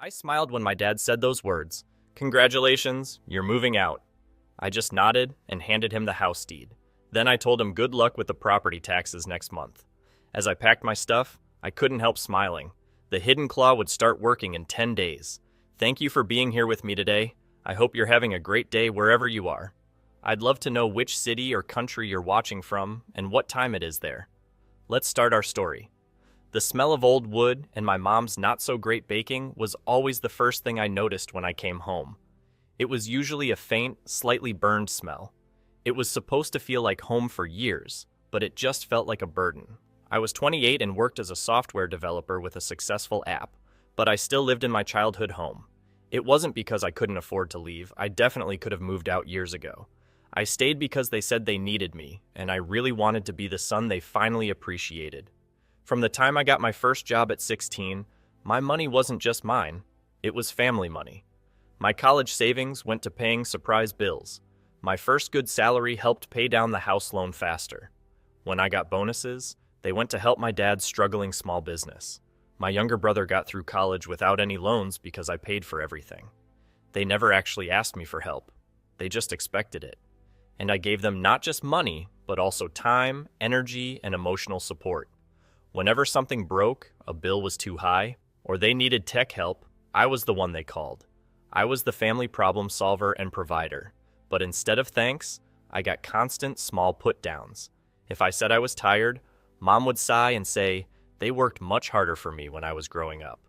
I smiled when my dad said those words. Congratulations, you're moving out. I just nodded and handed him the house deed. Then I told him good luck with the property taxes next month. As I packed my stuff, I couldn't help smiling. The hidden claw would start working in 10 days. Thank you for being here with me today. I hope you're having a great day wherever you are. I'd love to know which city or country you're watching from and what time it is there. Let's start our story. The smell of old wood and my mom's not-so-great baking was always the first thing I noticed when I came home. It was usually a faint, slightly burned smell. It was supposed to feel like home for years, but it just felt like a burden. I was 28 and worked as a software developer with a successful app, but I still lived in my childhood home. It wasn't because I couldn't afford to leave. I definitely could have moved out years ago. I stayed because they said they needed me, and I really wanted to be the son they finally appreciated. From the time I got my first job at 16, my money wasn't just mine, it was family money. My college savings went to paying surprise bills. My first good salary helped pay down the house loan faster. When I got bonuses, they went to help my dad's struggling small business. My younger brother got through college without any loans because I paid for everything. They never actually asked me for help. They just expected it. And I gave them not just money, but also time, energy, and emotional support. Whenever something broke, a bill was too high, or they needed tech help, I was the one they called. I was the family problem solver and provider. But instead of thanks, I got constant small put-downs. If I said I was tired, Mom would sigh and say, they worked much harder for me when I was growing up.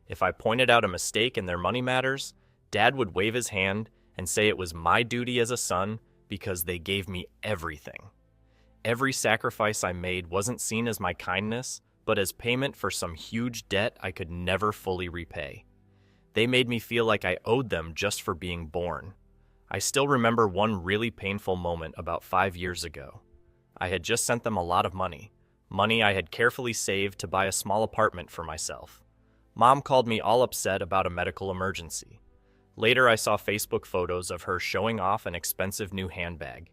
If I pointed out a mistake in their money matters, Dad would wave his hand and say it was my duty as a son because they gave me everything. Every sacrifice I made wasn't seen as my kindness, but as payment for some huge debt I could never fully repay. They made me feel like I owed them just for being born. I still remember one really painful moment about 5 years ago. I had just sent them a lot of money I had carefully saved to buy a small apartment for myself. Mom called me all upset about a medical emergency. Later, I saw Facebook photos of her showing off an expensive new handbag.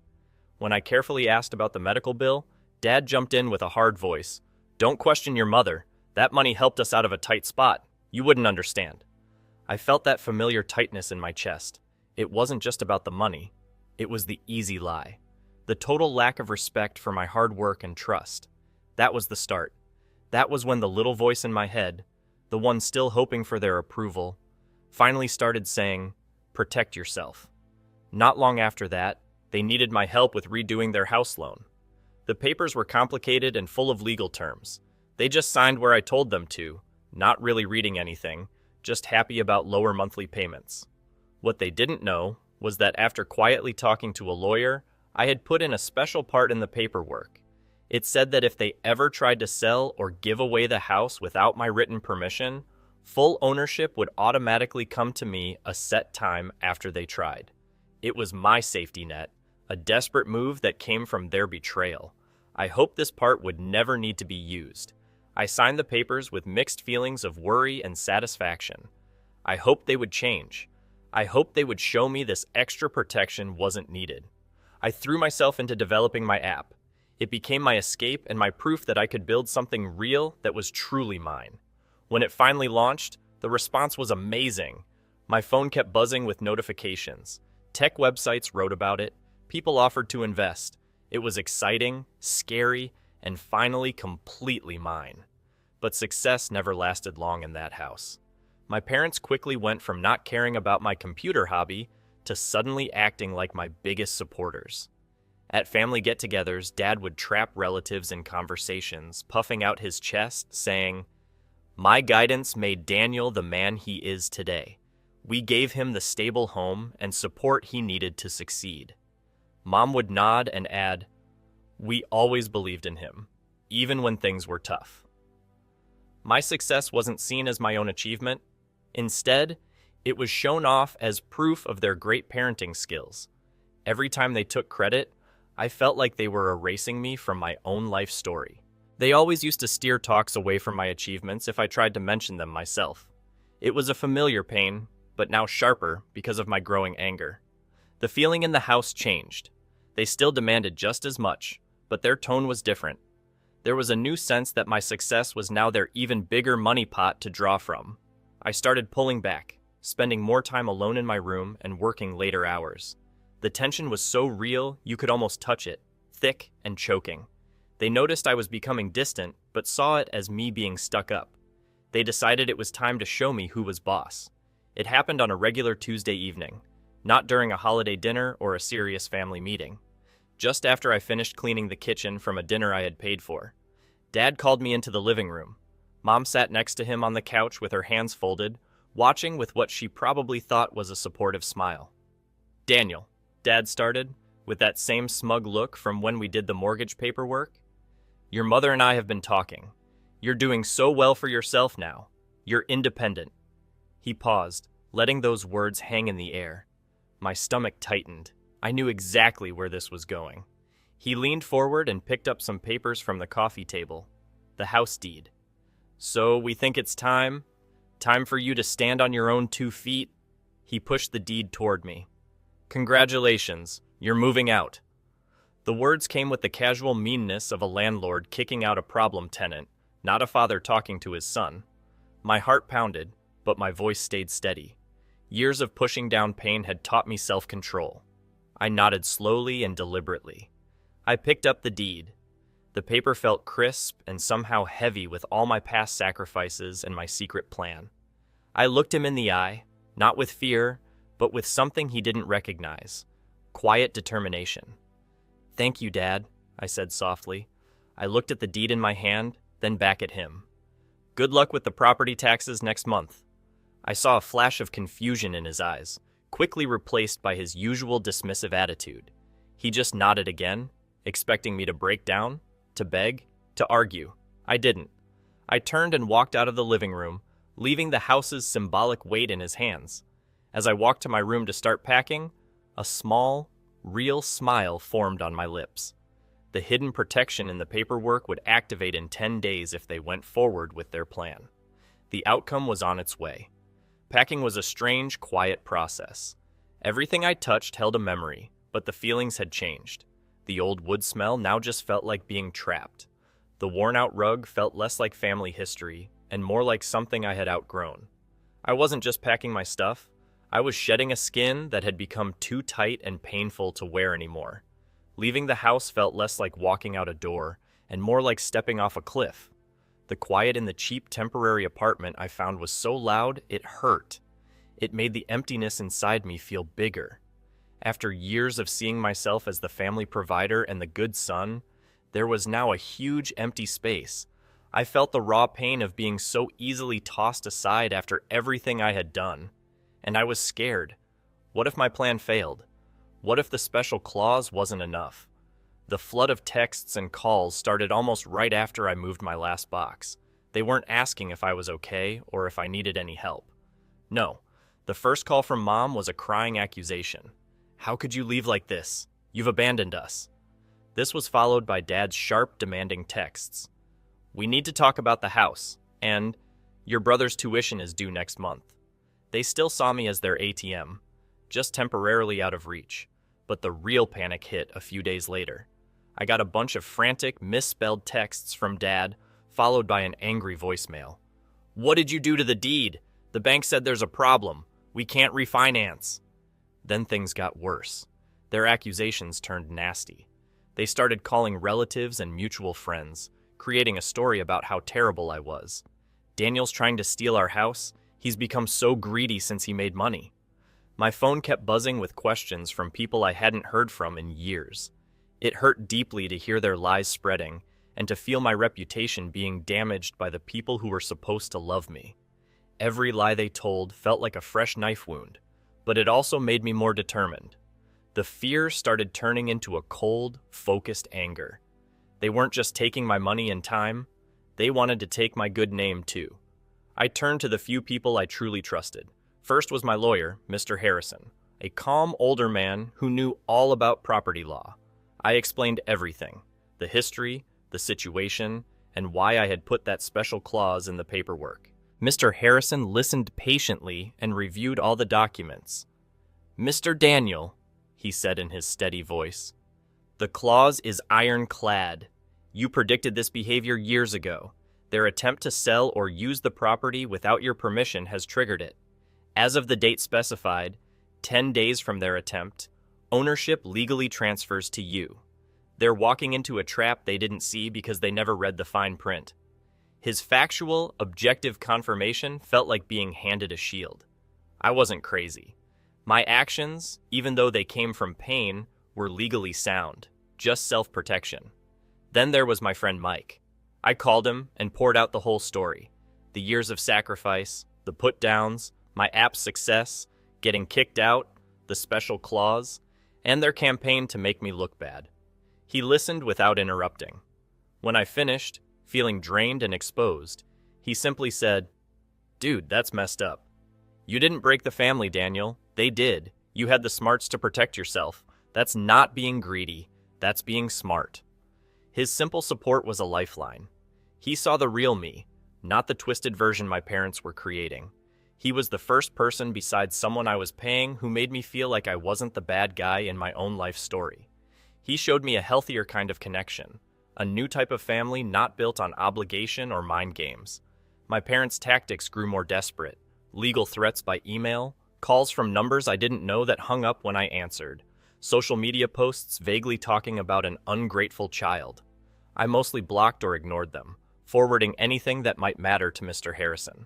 When I carefully asked about the medical bill, Dad jumped in with a hard voice. Don't question your mother. That money helped us out of a tight spot. You wouldn't understand. I felt that familiar tightness in my chest. It wasn't just about the money. It was the easy lie. The total lack of respect for my hard work and trust. That was the start. That was when the little voice in my head, the one still hoping for their approval, finally started saying, protect yourself. Not long after that, they needed my help with redoing their house loan. The papers were complicated and full of legal terms. They just signed where I told them to, not really reading anything, just happy about lower monthly payments. What they didn't know was that after quietly talking to a lawyer, I had put in a special part in the paperwork. It said that if they ever tried to sell or give away the house without my written permission, full ownership would automatically come to me a set time after they tried. It was my safety net, a desperate move that came from their betrayal. I hoped this part would never need to be used. I signed the papers with mixed feelings of worry and satisfaction. I hoped they would change. I hoped they would show me this extra protection wasn't needed. I threw myself into developing my app. It became my escape and my proof that I could build something real that was truly mine. When it finally launched, the response was amazing. My phone kept buzzing with notifications. Tech websites wrote about it. People offered to invest. It was exciting, scary, and finally completely mine. But success never lasted long in that house. My parents quickly went from not caring about my computer hobby to suddenly acting like my biggest supporters. At family get-togethers, Dad would trap relatives in conversations, puffing out his chest, saying, my guidance made Daniel the man he is today. We gave him the stable home and support he needed to succeed. Mom would nod and add, we always believed in him, even when things were tough. My success wasn't seen as my own achievement. Instead, it was shown off as proof of their great parenting skills. Every time they took credit, I felt like they were erasing me from my own life story. They always used to steer talks away from my achievements if I tried to mention them myself. It was a familiar pain, but now sharper because of my growing anger. The feeling in the house changed. They still demanded just as much, but their tone was different. There was a new sense that my success was now their even bigger money pot to draw from. I started pulling back, spending more time alone in my room and working later hours. The tension was so real you could almost touch it, thick and choking. They noticed I was becoming distant, but saw it as me being stuck up. They decided it was time to show me who was boss. It happened on a regular Tuesday evening, not during a holiday dinner or a serious family meeting. Just after I finished cleaning the kitchen from a dinner I had paid for. Dad called me into the living room. Mom sat next to him on the couch with her hands folded, watching with what she probably thought was a supportive smile. "Daniel," Dad started, with that same smug look from when we did the mortgage paperwork. "Your mother and I have been talking. You're doing so well for yourself now. You're independent." He paused, letting those words hang in the air. My stomach tightened. I knew exactly where this was going. He leaned forward and picked up some papers from the coffee table. The house deed. "So we think it's time for you to stand on your own 2 feet." He pushed the deed toward me. "Congratulations, you're moving out." The words came with the casual meanness of a landlord kicking out a problem tenant, not a father talking to his son. My heart pounded, but my voice stayed steady. Years of pushing down pain had taught me self-control. I nodded slowly and deliberately. I picked up the deed. The paper felt crisp and somehow heavy with all my past sacrifices and my secret plan. I looked him in the eye, not with fear, but with something he didn't recognize. Quiet determination. "Thank you, Dad," I said softly. I looked at the deed in my hand, then back at him. "Good luck with the property taxes next month." I saw a flash of confusion in his eyes, quickly replaced by his usual dismissive attitude. He just nodded again, expecting me to break down, to beg, to argue. I didn't. I turned and walked out of the living room, leaving the house's symbolic weight in his hands. As I walked to my room to start packing, a small, real smile formed on my lips. The hidden protection in the paperwork would activate in 10 days if they went forward with their plan. The outcome was on its way. Packing was a strange, quiet process. Everything I touched held a memory, but the feelings had changed. The old wood smell now just felt like being trapped. The worn-out rug felt less like family history and more like something I had outgrown. I wasn't just packing my stuff. I was shedding a skin that had become too tight and painful to wear anymore. Leaving the house felt less like walking out a door and more like stepping off a cliff. The quiet in the cheap temporary apartment I found was so loud it hurt. It made the emptiness inside me feel bigger. After years of seeing myself as the family provider and the good son, there was now a huge empty space. I felt the raw pain of being so easily tossed aside after everything I had done. And I was scared. What if my plan failed? What if the special clause wasn't enough? The flood of texts and calls started almost right after I moved my last box. They weren't asking if I was okay or if I needed any help. No, the first call from Mom was a crying accusation. "How could you leave like this? You've abandoned us." This was followed by Dad's sharp, demanding texts. "We need to talk about the house," and "Your brother's tuition is due next month." They still saw me as their ATM, just temporarily out of reach. But the real panic hit a few days later. I got a bunch of frantic, misspelled texts from Dad, followed by an angry voicemail. "What did you do to the deed? The bank said there's a problem. We can't refinance." Then things got worse. Their accusations turned nasty. They started calling relatives and mutual friends, creating a story about how terrible I was. "Daniel's trying to steal our house. He's become so greedy since he made money." My phone kept buzzing with questions from people I hadn't heard from in years. It hurt deeply to hear their lies spreading and to feel my reputation being damaged by the people who were supposed to love me. Every lie they told felt like a fresh knife wound, but it also made me more determined. The fear started turning into a cold, focused anger. They weren't just taking my money and time, they wanted to take my good name too. I turned to the few people I truly trusted. First was my lawyer, Mr. Harrison, a calm older man who knew all about property law. I explained everything, the history, the situation, and why I had put that special clause in the paperwork. Mr. Harrison listened patiently and reviewed all the documents. "Mr. Daniel," he said in his steady voice, "the clause is ironclad. You predicted this behavior years ago. Their attempt to sell or use the property without your permission has triggered it. As of the date specified, 10 days from their attempt, ownership legally transfers to you. They're walking into a trap they didn't see because they never read the fine print. His factual, objective confirmation felt like being handed a shield. I wasn't crazy. My actions, even though they came from pain, were legally sound, just self-protection. Then there was my friend Mike. I called him and poured out the whole story. The years of sacrifice, the put-downs, my app's success, getting kicked out, the special clause, and their campaign to make me look bad. He listened without interrupting. When I finished, feeling drained and exposed, he simply said, "Dude, that's messed up. You didn't break the family, Daniel. They did. You had the smarts to protect yourself. That's not being greedy. That's being smart." His simple support was a lifeline. He saw the real me, not the twisted version my parents were creating. He was the first person besides someone I was paying who made me feel like I wasn't the bad guy in my own life story. He showed me a healthier kind of connection, a new type of family not built on obligation or mind games. My parents' tactics grew more desperate. Legal threats by email, calls from numbers I didn't know that hung up when I answered, social media posts vaguely talking about an ungrateful child. I mostly blocked or ignored them, forwarding anything that might matter to Mr. Harrison.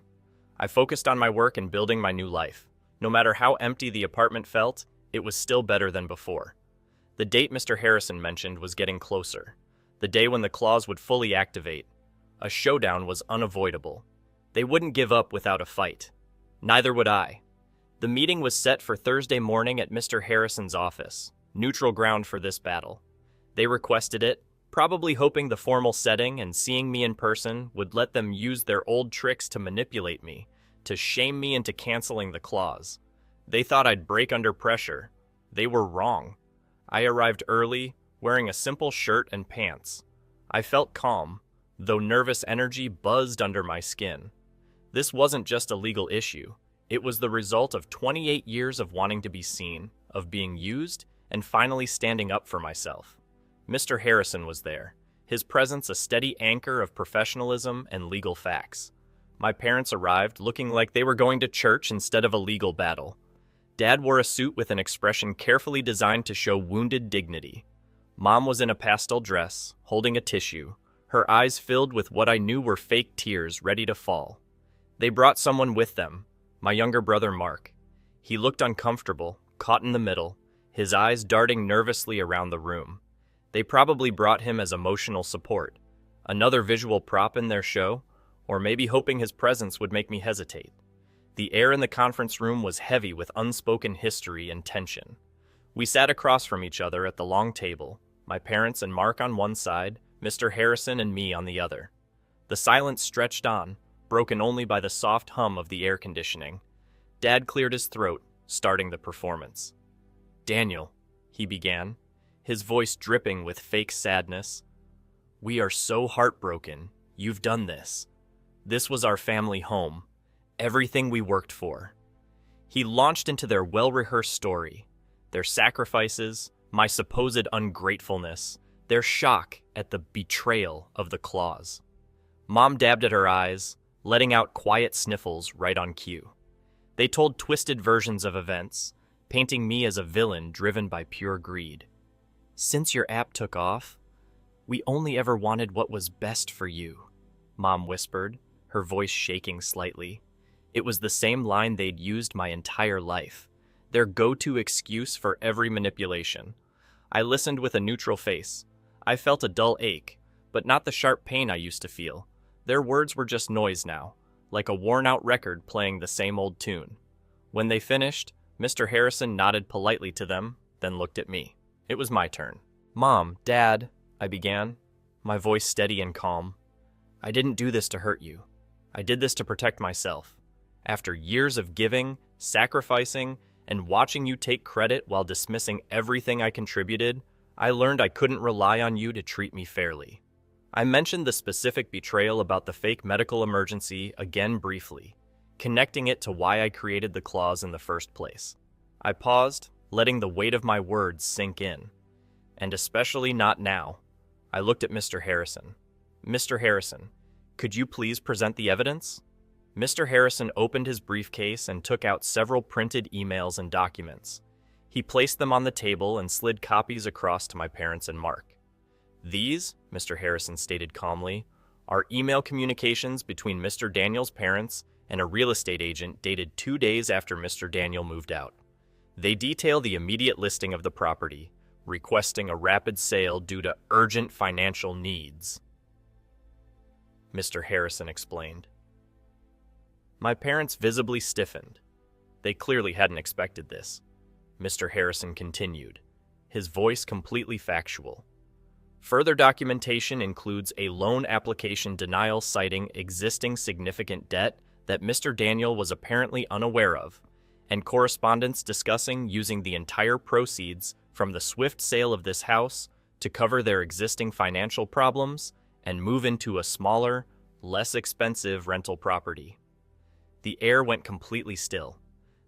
I focused on my work and building my new life. No matter how empty the apartment felt, it was still better than before. The date Mr. Harrison mentioned was getting closer, the day when the clause would fully activate. A showdown was unavoidable. They wouldn't give up without a fight. Neither would I. The meeting was set for Thursday morning at Mr. Harrison's office, neutral ground for this battle. They requested it, probably hoping the formal setting and seeing me in person would let them use their old tricks to manipulate me, to shame me into canceling the clause. They thought I'd break under pressure. They were wrong. I arrived early, wearing a simple shirt and pants. I felt calm, though nervous energy buzzed under my skin. This wasn't just a legal issue. It was the result of 28 years of wanting to be seen, of being used, and finally standing up for myself. Mr. Harrison was there, his presence a steady anchor of professionalism and legal facts. My parents arrived looking like they were going to church instead of a legal battle. Dad wore a suit with an expression carefully designed to show wounded dignity. Mom was in a pastel dress, holding a tissue, her eyes filled with what I knew were fake tears ready to fall. They brought someone with them, my younger brother Mark. He looked uncomfortable, caught in the middle, his eyes darting nervously around the room. They probably brought him as emotional support, another visual prop in their show, or maybe hoping his presence would make me hesitate. The air in the conference room was heavy with unspoken history and tension. We sat across from each other at the long table, my parents and Mark on one side, Mr. Harrison and me on the other. The silence stretched on, broken only by the soft hum of the air conditioning. Dad cleared his throat, starting the performance. "Daniel," he began, his voice dripping with fake sadness. "We are so heartbroken. You've done this. This was our family home. Everything we worked for." He launched into their well-rehearsed story, their sacrifices, my supposed ungratefulness, their shock at the betrayal of the clause. Mom dabbed at her eyes, letting out quiet sniffles right on cue. They told twisted versions of events, painting me as a villain driven by pure greed. "Since your app took off, we only ever wanted what was best for you," Mom whispered, her voice shaking slightly. It was the same line they'd used my entire life, their go-to excuse for every manipulation. I listened with a neutral face. I felt a dull ache, but not the sharp pain I used to feel. Their words were just noise now, like a worn-out record playing the same old tune. When they finished, Mr. Harrison nodded politely to them, then looked at me. It was my turn. "Mom, Dad," I began, my voice steady and calm. "I didn't do this to hurt you. I did this to protect myself. After years of giving, sacrificing, and watching you take credit while dismissing everything I contributed, I learned I couldn't rely on you to treat me fairly." I mentioned the specific betrayal about the fake medical emergency again briefly, connecting it to why I created the clause in the first place. I paused, letting the weight of my words sink in. And especially not now. I looked at Mr. Harrison. "Mr. Harrison, Could you please present the evidence? Mr. Harrison opened his briefcase and took out several printed emails and documents. He placed them on the table and slid copies across to my parents and Mark. These, Mr. Harrison stated calmly, are email communications between Mr. Daniel's parents and a real estate agent dated 2 days after Mr. Daniel moved out. They detail the immediate listing of the property, requesting a rapid sale due to urgent financial needs, Mr. Harrison explained. My parents visibly stiffened. They clearly hadn't expected this. Mr. Harrison continued, his voice completely factual. Further documentation includes a loan application denial citing existing significant debt that Mr. Daniel was apparently unaware of, and correspondence discussing using the entire proceeds from the swift sale of this house to cover their existing financial problems and move into a smaller, less expensive rental property. The air went completely still.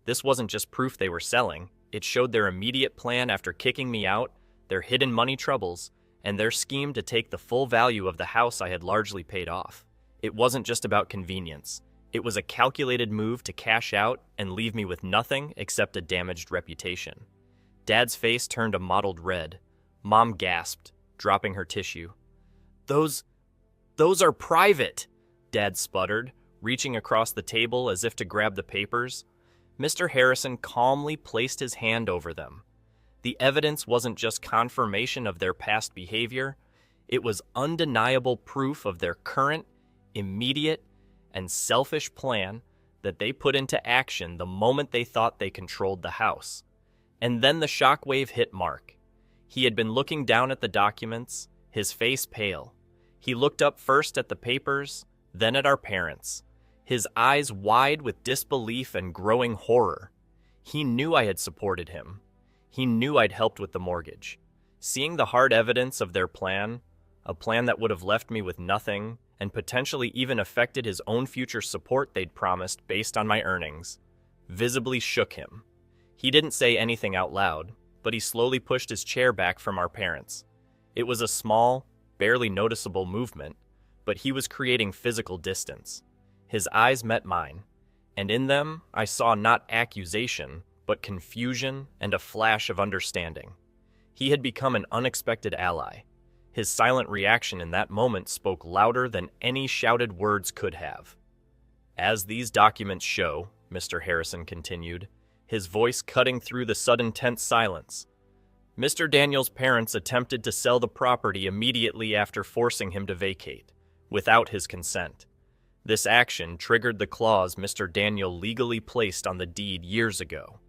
This wasn't just proof they were selling, it showed their immediate plan after kicking me out, their hidden money troubles, and their scheme to take the full value of the house I had largely paid off. It wasn't just about convenience. It was a calculated move to cash out and leave me with nothing except a damaged reputation. Dad's face turned a mottled red. Mom gasped, dropping her tissue. Those are private, Dad sputtered, reaching across the table as if to grab the papers. Mr. Harrison calmly placed his hand over them. The evidence wasn't just confirmation of their past behavior, it was undeniable proof of their current, immediate, and selfish plan that they put into action the moment they thought they controlled the house. And then the shockwave hit Mark. He had been looking down at the documents, his face pale. He looked up first at the papers, then at our parents, his eyes wide with disbelief and growing horror. He knew I had supported him. He knew I'd helped with the mortgage. Seeing the hard evidence of their plan, a plan that would have left me with nothing and potentially even affected his own future support they'd promised based on my earnings, visibly shook him. He didn't say anything out loud, but he slowly pushed his chair back from our parents. It was a small, barely noticeable movement, but he was creating physical distance. His eyes met mine, and in them I saw not accusation, but confusion and a flash of understanding. He had become an unexpected ally. His silent reaction in that moment spoke louder than any shouted words could have. As these documents show, Mr. Harrison continued, his voice cutting through the sudden tense silence, Mr. Daniel's parents attempted to sell the property immediately after forcing him to vacate, without his consent. This action triggered the clause Mr. Daniel legally placed on the deed years ago,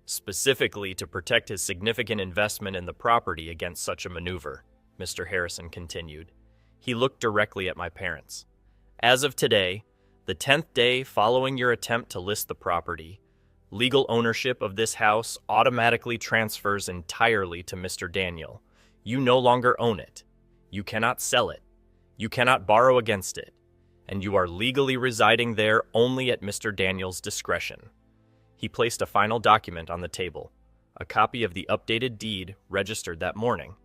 specifically to protect his significant investment in the property against such a maneuver, Mr. Harrison continued. He looked directly at my parents. As of today, the 10th day following your attempt to list the property, legal ownership of this house automatically transfers entirely to Mr. Daniel. You no longer own it. You cannot sell it. You cannot borrow against it. And you are legally residing there only at Mr. Daniel's discretion. He placed a final document on the table, a copy of the updated deed registered that morning.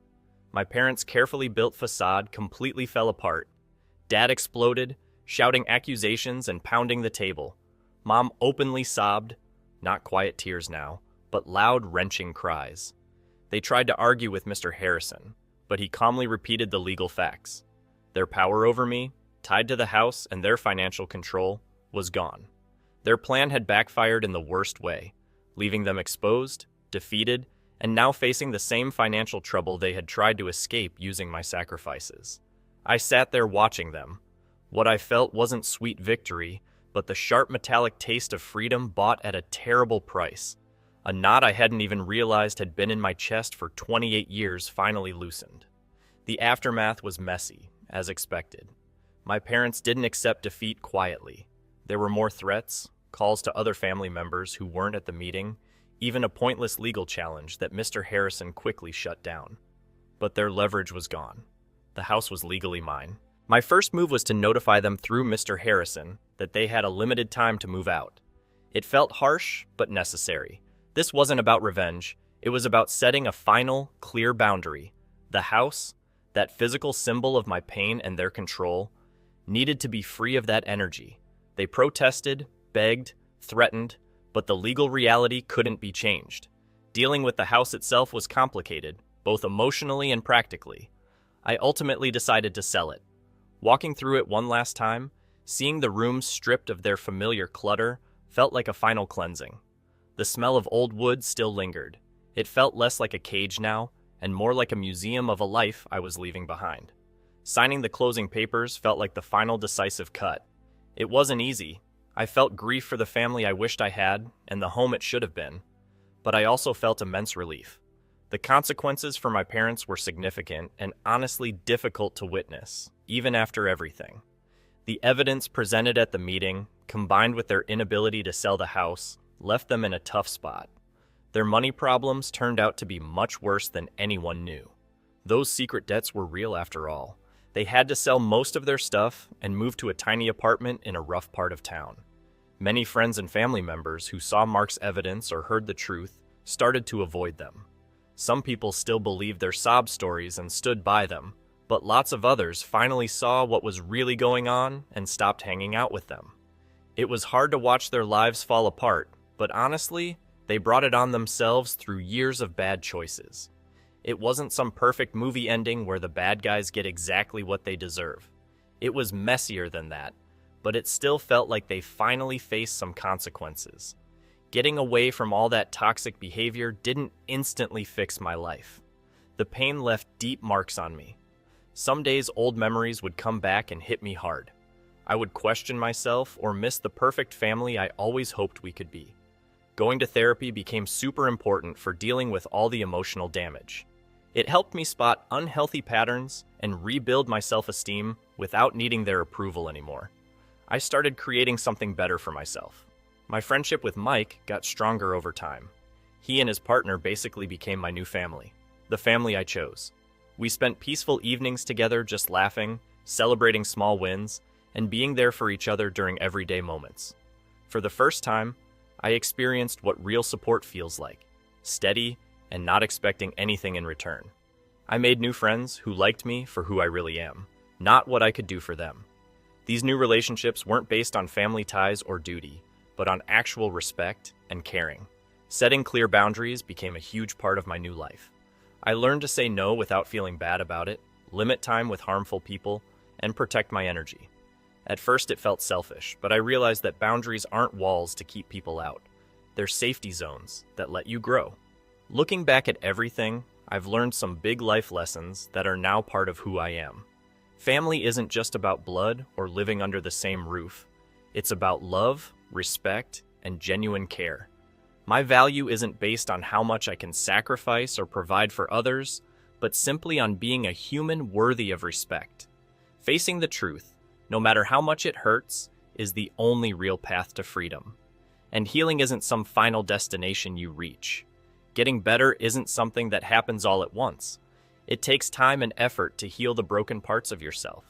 My parents' carefully built facade completely fell apart. Dad exploded, shouting accusations and pounding the table. Mom openly sobbed, not quiet tears now, but loud, wrenching cries. They tried to argue with Mr. Harrison, but he calmly repeated the legal facts. Their power over me, tied to the house and their financial control, was gone. Their plan had backfired in the worst way, leaving them exposed, defeated, and now facing the same financial trouble they had tried to escape using my sacrifices. I sat there watching them. What I felt wasn't sweet victory, but the sharp metallic taste of freedom bought at a terrible price. A knot I hadn't even realized had been in my chest for 28 years finally loosened. The aftermath was messy, as expected. My parents didn't accept defeat quietly. There were more threats, calls to other family members who weren't at the meeting, even a pointless legal challenge that Mr. Harrison quickly shut down. But their leverage was gone. The house was legally mine. My first move was to notify them through Mr. Harrison that they had a limited time to move out. It felt harsh, but necessary. This wasn't about revenge. It was about setting a final, clear boundary. The house, that physical symbol of my pain and their control, needed to be free of that energy. They protested, begged, threatened, but the legal reality couldn't be changed. Dealing with the house itself was complicated, both emotionally and practically. I ultimately decided to sell it. Walking through it one last time, seeing the rooms stripped of their familiar clutter felt like a final cleansing. The smell of old wood still lingered. It felt less like a cage now, and more like a museum of a life I was leaving behind. Signing the closing papers felt like the final decisive cut. It wasn't easy. I felt grief for the family I wished I had, and the home it should have been. But I also felt immense relief. The consequences for my parents were significant and honestly difficult to witness, even after everything. The evidence presented at the meeting, combined with their inability to sell the house, left them in a tough spot. Their money problems turned out to be much worse than anyone knew. Those secret debts were real after all. They had to sell most of their stuff and move to a tiny apartment in a rough part of town. Many friends and family members who saw Mark's evidence or heard the truth started to avoid them. Some people still believed their sob stories and stood by them, but lots of others finally saw what was really going on and stopped hanging out with them. It was hard to watch their lives fall apart, but honestly, they brought it on themselves through years of bad choices. It wasn't some perfect movie ending where the bad guys get exactly what they deserve. It was messier than that, but it still felt like they finally faced some consequences. Getting away from all that toxic behavior didn't instantly fix my life. The pain left deep marks on me. Some days old memories would come back and hit me hard. I would question myself or miss the perfect family I always hoped we could be. Going to therapy became super important for dealing with all the emotional damage. It helped me spot unhealthy patterns and rebuild my self-esteem without needing their approval anymore. I started creating something better for myself. My friendship with Mike got stronger over time. He and his partner basically became my new family, the family I chose. We spent peaceful evenings together just laughing, celebrating small wins, and being there for each other during everyday moments. For the first time, I experienced what real support feels like, steady and not expecting anything in return. I made new friends who liked me for who I really am, not what I could do for them. These new relationships weren't based on family ties or duty, but on actual respect and caring. Setting clear boundaries became a huge part of my new life. I learned to say no without feeling bad about it, limit time with harmful people, and protect my energy. At first it felt selfish, but I realized that boundaries aren't walls to keep people out. They're safety zones that let you grow. Looking back at everything, I've learned some big life lessons that are now part of who I am. Family isn't just about blood or living under the same roof. It's about love, respect, and genuine care. My value isn't based on how much I can sacrifice or provide for others, but simply on being a human worthy of respect. Facing the truth, no matter how much it hurts, is the only real path to freedom. And healing isn't some final destination you reach. Getting better isn't something that happens all at once. It takes time and effort to heal the broken parts of yourself.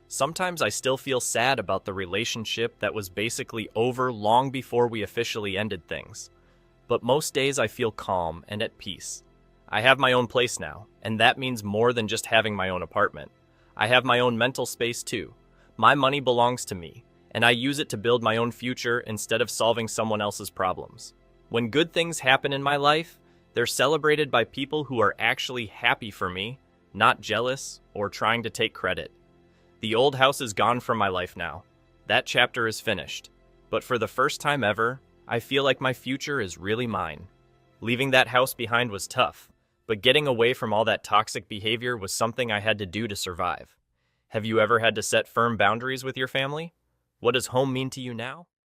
Sometimes I still feel sad about the relationship that was basically over long before we officially ended things. But most days I feel calm and at peace. I have my own place now, and that means more than just having my own apartment. I have my own mental space too. My money belongs to me, and I use it to build my own future instead of solving someone else's problems. When good things happen in my life, they're celebrated by people who are actually happy for me, not jealous or trying to take credit. The old house is gone from my life now. That chapter is finished. But for the first time ever, I feel like my future is really mine. Leaving that house behind was tough, but getting away from all that toxic behavior was something I had to do to survive. Have you ever had to set firm boundaries with your family? What does home mean to you now?